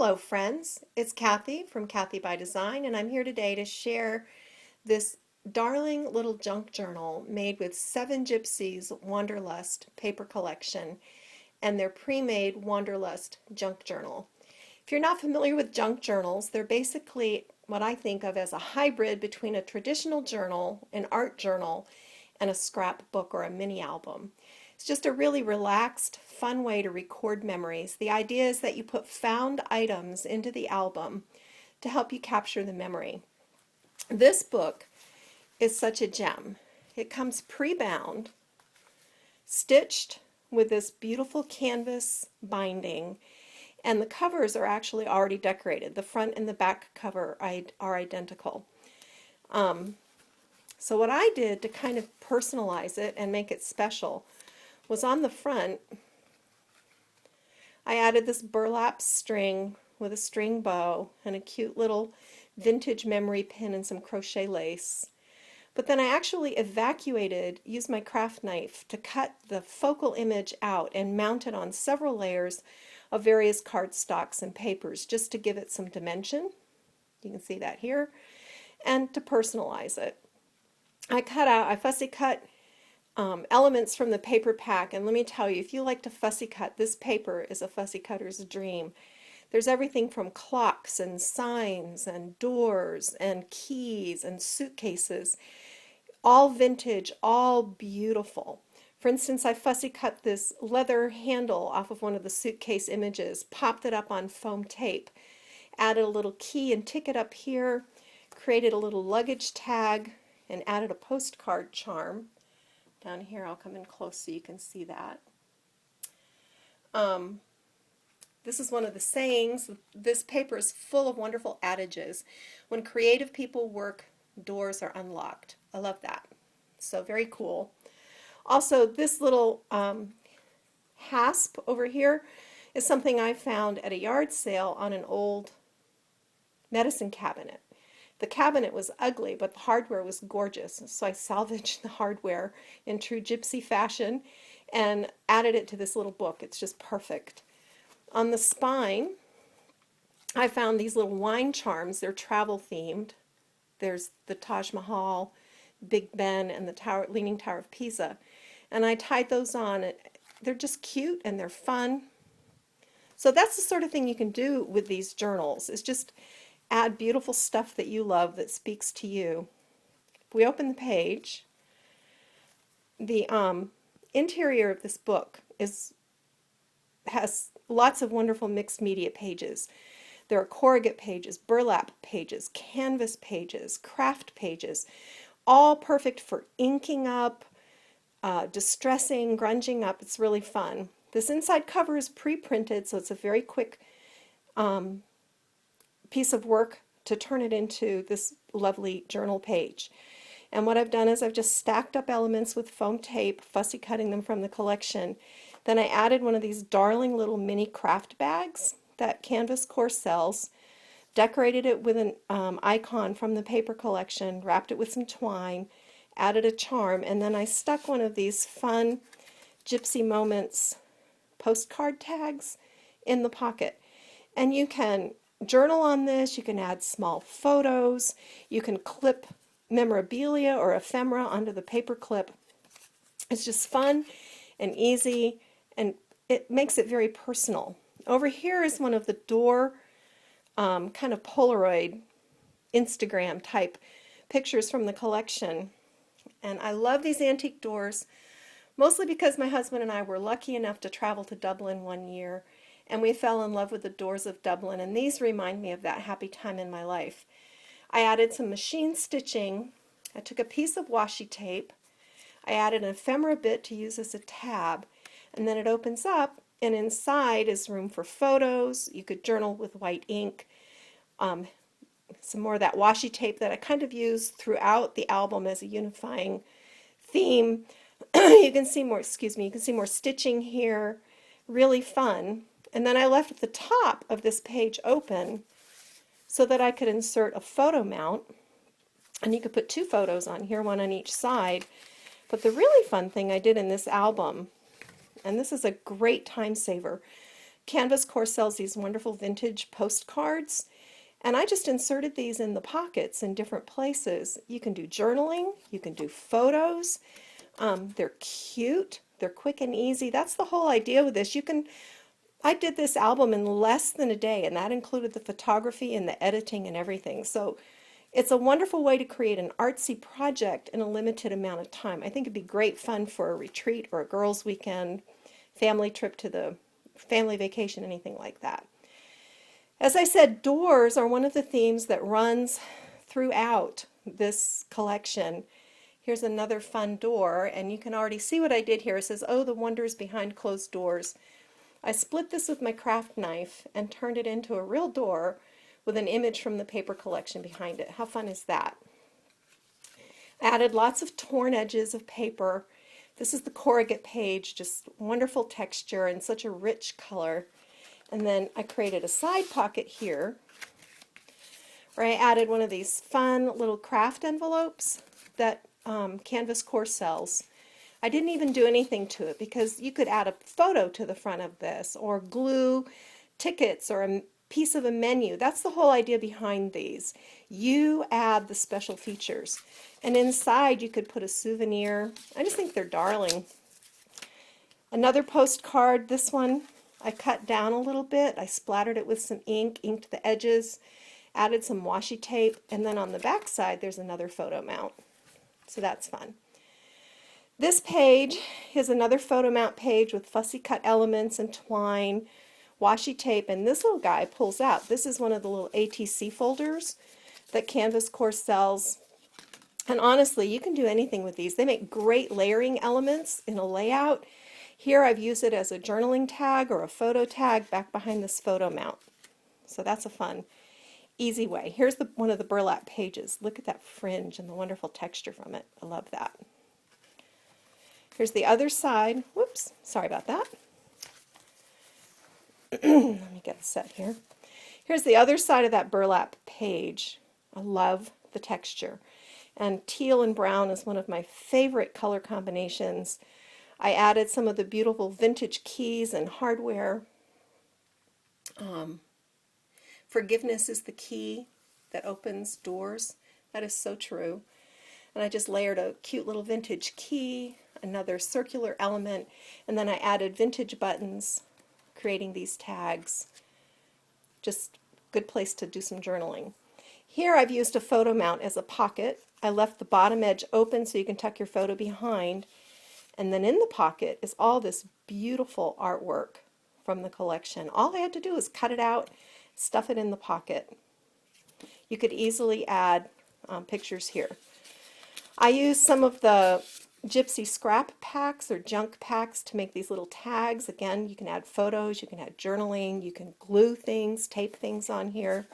Hello friends, it's Kathy from Kathy by Design, and I'm here today to share this darling little junk journal made with 7 Gypsies Wanderlust paper collection and their pre-made Wanderlust junk journal. If you're not familiar with junk journals, they're basically what I think of as a hybrid between a traditional journal, an art journal, and a scrapbook or a mini album. It's just a really relaxed, fun way to record memories. The idea is that you put found items into the album to help you capture the memory. This book is such a gem. It comes pre-bound, stitched with this beautiful canvas binding, and the covers are actually already decorated. The front and the back cover are identical. So what I did to kind of personalize it and make it special was on the front, I added this burlap string with a string bow and a cute little vintage memory pin and some crochet lace. But then I actually used my craft knife to cut the focal image out and mount it on several layers of various cardstocks and papers just to give it some dimension. You can see that here. And to personalize it. I fussy cut elements from the paper pack, and let me tell you, if you like to fussy cut, this paper is a fussy cutter's dream. There's everything from clocks and signs and doors and keys and suitcases, all vintage, all beautiful. For instance, I fussy cut this leather handle off of one of the suitcase images, popped it up on foam tape, added a little key and ticket up here, created a little luggage tag, and added a postcard charm. Down here, I'll come in close so you can see that. This is one of the sayings. This paper is full of wonderful adages. When creative people work, doors are unlocked. I love that. So very cool. Also, this little hasp over here is something I found at a yard sale on an old medicine cabinet. The cabinet was ugly, but the hardware was gorgeous, so I salvaged the hardware in true gypsy fashion and added it to this little book. It's just perfect. On the spine, I found these little wine charms. They're travel themed. There's the Taj Mahal, Big Ben, and the Leaning Tower of Pisa. And I tied those on. They're just cute and they're fun. So that's the sort of thing you can do with these journals. It's just add beautiful stuff that you love that speaks to you. If we open the page, the interior of this book has lots of wonderful mixed media pages. There are corrugate pages, burlap pages, canvas pages, craft pages, all perfect for inking up, distressing, grunging up. It's really fun. This inside cover is pre-printed, so it's a very quick piece of work to turn it into this lovely journal page. And what I've done is I've just stacked up elements with foam tape, fussy cutting them from the collection. Then I added one of these darling little mini craft bags that Canvas Core sells, decorated it with an icon from the paper collection, wrapped it with some twine, added a charm, and then I stuck one of these fun Gypsy Moments postcard tags in the pocket. And you can journal on this, you can add small photos, you can clip memorabilia or ephemera onto the paper clip. It's just fun and easy, and it makes it very personal. Over here is one of the door kind of Polaroid Instagram type pictures from the collection. And I love these antique doors, mostly because my husband and I were lucky enough to travel to Dublin one year, and we fell in love with the doors of Dublin, and these remind me of that happy time in my life. I added some machine stitching. I took a piece of washi tape. I added an ephemera bit to use as a tab, and then it opens up, and inside is room for photos. You could journal with white ink. Some more of that washi tape that I kind of used throughout the album as a unifying theme. You can see more stitching here. Really fun. And then I left the top of this page open so that I could insert a photo mount. And you could put 2 photos on here, one on each side. But the really fun thing I did in this album, and this is a great time saver, Canvas Core sells these wonderful vintage postcards, and I just inserted these in the pockets in different places. You can do journaling, you can do photos. They're cute, they're quick and easy. That's the whole idea with this. I did this album in less than a day, and that included the photography and the editing and everything. So it's a wonderful way to create an artsy project in a limited amount of time. I think it'd be great fun for a retreat or a girls' weekend, family trip to the family vacation, anything like that. As I said, doors are one of the themes that runs throughout this collection. Here's another fun door, and you can already see what I did here. It says, "Oh, the wonders behind closed doors." I split this with my craft knife and turned it into a real door with an image from the paper collection behind it. How fun is that? I added lots of torn edges of paper. This is the corrugate page, just wonderful texture and such a rich color. And then I created a side pocket here where I added one of these fun little craft envelopes that Canvas Core sells. I didn't even do anything to it because you could add a photo to the front of this or glue tickets or a piece of a menu. That's the whole idea behind these. You add the special features. And inside you could put a souvenir. I just think they're darling. Another postcard, this one I cut down a little bit. I splattered it with some ink, inked the edges, added some washi tape, and then on the back side there's another photo mount. So that's fun. This page is another photo mount page with fussy cut elements and twine, washi tape, and this little guy pulls out. This is one of the little ATC folders that Canvas Core sells. And honestly, you can do anything with these. They make great layering elements in a layout. Here I've used it as a journaling tag or a photo tag back behind this photo mount. So that's a fun, easy way. Here's one of the burlap pages. Look at that fringe and the wonderful texture from it. I love that. Here's the other side. Whoops, sorry about that. Let me get set here. Here's the other side of that burlap page. I love the texture. And teal and brown is one of my favorite color combinations. I added some of the beautiful vintage keys and hardware. Forgiveness is the key that opens doors. That is so true. And I just layered a cute little vintage key, another circular element, and then I added vintage buttons, creating these tags. Just a good place to do some journaling. Here I've used a photo mount as a pocket. I left the bottom edge open so you can tuck your photo behind. And then in the pocket is all this beautiful artwork from the collection. All I had to do is cut it out, stuff it in the pocket. You could easily add pictures here. I used some of the Gypsy scrap packs or junk packs to make these little tags. Again, you can add photos, you can add journaling, you can glue things, tape things on here.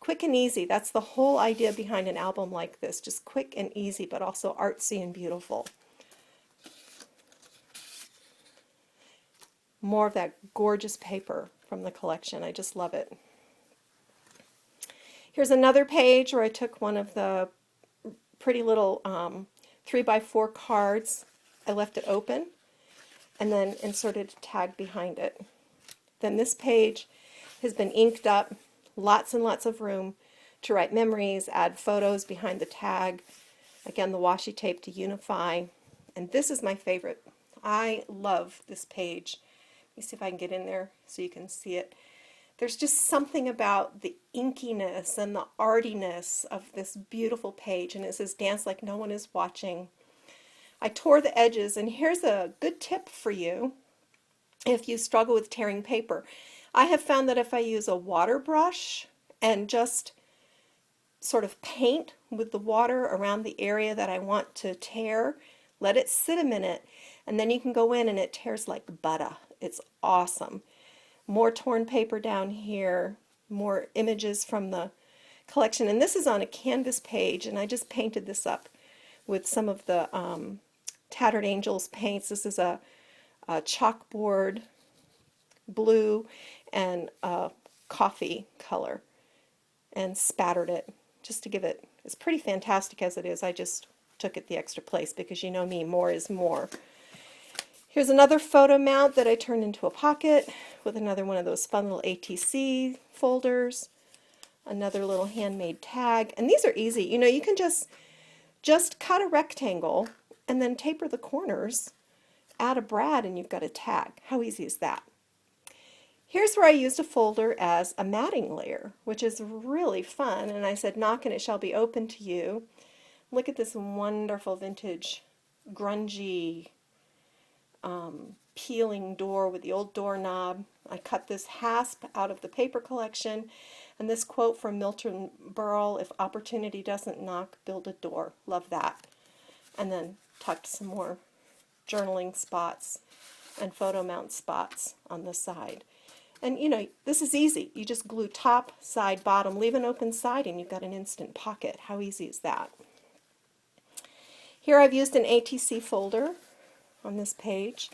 Quick and easy. That's the whole idea behind an album like this. Just quick and easy, but also artsy and beautiful. More of that gorgeous paper from the collection. I just love it. Here's another page where I took one of the pretty little 3x4 cards. I left it open and then inserted a tag behind it. Then this page has been inked up, lots and lots of room to write memories, add photos behind the tag. Again, the washi tape to unify. And this is my favorite. I love this page. Let me see if I can get in there so you can see it. There's just something about the inkiness and the artiness of this beautiful page, and it says, "Dance like no one is watching." I tore the edges, and here's a good tip for you if you struggle with tearing paper. I have found that if I use a water brush and just sort of paint with the water around the area that I want to tear, let it sit a minute, and then you can go in and it tears like butter. It's awesome. More torn paper down here, more images from the collection. And this is on a canvas page, and I just painted this up with some of the Tattered Angels paints. This is a chalkboard blue and a coffee color, and spattered it just to give it, it's pretty fantastic as it is. I just took it the extra place because you know me, more is more. Here's another photo mount that I turned into a pocket with another one of those fun little ATC folders, another little handmade tag. And these are easy. You know, you can just cut a rectangle and then taper the corners, add a brad, and you've got a tag. How easy is that? Here's where I used a folder as a matting layer, which is really fun. And I said, knock and it shall be open to you. Look at this wonderful vintage, grungy, peeling door with the old doorknob. I cut this hasp out of the paper collection. And this quote from Milton Berle, if opportunity doesn't knock, build a door. Love that. And then tucked some more journaling spots and photo mount spots on the side. And you know, this is easy. You just glue top, side, bottom, leave an open side, and you've got an instant pocket. How easy is that? Here I've used an ATC folder on this page.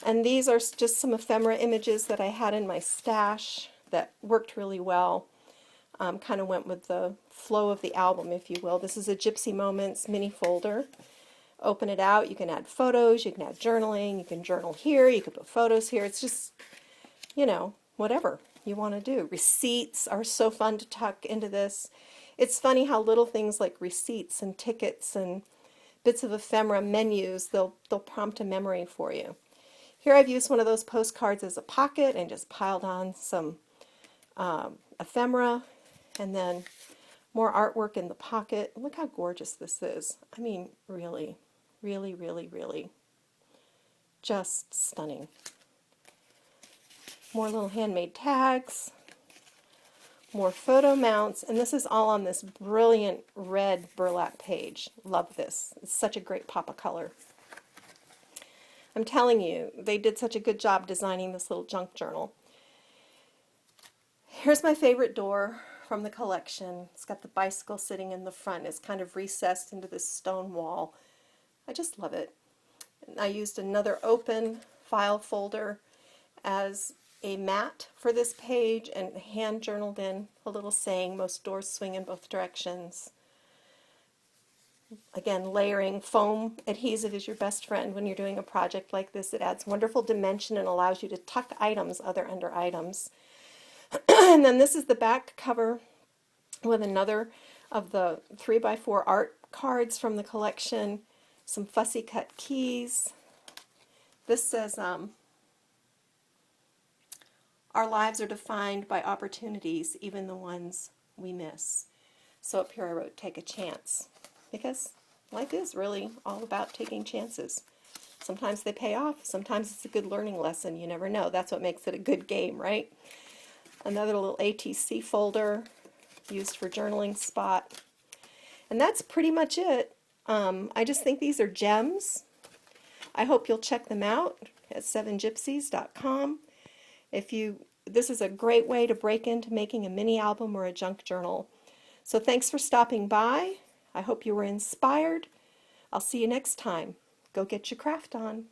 And these are just some ephemera images that I had in my stash that worked really well. Kind of went with the flow of the album, if you will. This is a Gypsy Moments mini folder. Open it out. You can add photos. You can add journaling. You can journal here. You can put photos here. It's just, you know, whatever you want to do. Receipts are so fun to tuck into this. It's funny how little things like receipts and tickets and bits of ephemera menus, they'll prompt a memory for you. Here I've used one of those postcards as a pocket and just piled on some ephemera, and then more artwork in the pocket. Look how gorgeous this is. I mean, really, really, really, really just stunning. More little handmade tags, more photo mounts, and this is all on this brilliant red burlap page. Love this. It's such a great pop of color. I'm telling you, they did such a good job designing this little junk journal. Here's my favorite door from the collection. It's got the bicycle sitting in the front. It's kind of recessed into this stone wall. I just love it. And I used another open file folder as a mat for this page and hand journaled in a little saying, most doors swing in both directions. Again, layering foam adhesive is your best friend when you're doing a project like this. It adds wonderful dimension and allows you to tuck items under items. And then this is the back cover with another of the 3x4 art cards from the collection, some fussy cut keys. This says, our lives are defined by opportunities, even the ones we miss. So up here I wrote, take a chance, because life is really all about taking chances. Sometimes they pay off, sometimes it's a good learning lesson, you never know. That's what makes it a good game, right? Another little ATC folder used for journaling spot. And that's pretty much it. I just think these are gems. I hope you'll check them out at 7gypsies.com. This is a great way to break into making a mini album or a junk journal. So thanks for stopping by. I hope you were inspired. I'll see you next time. Go get your craft on.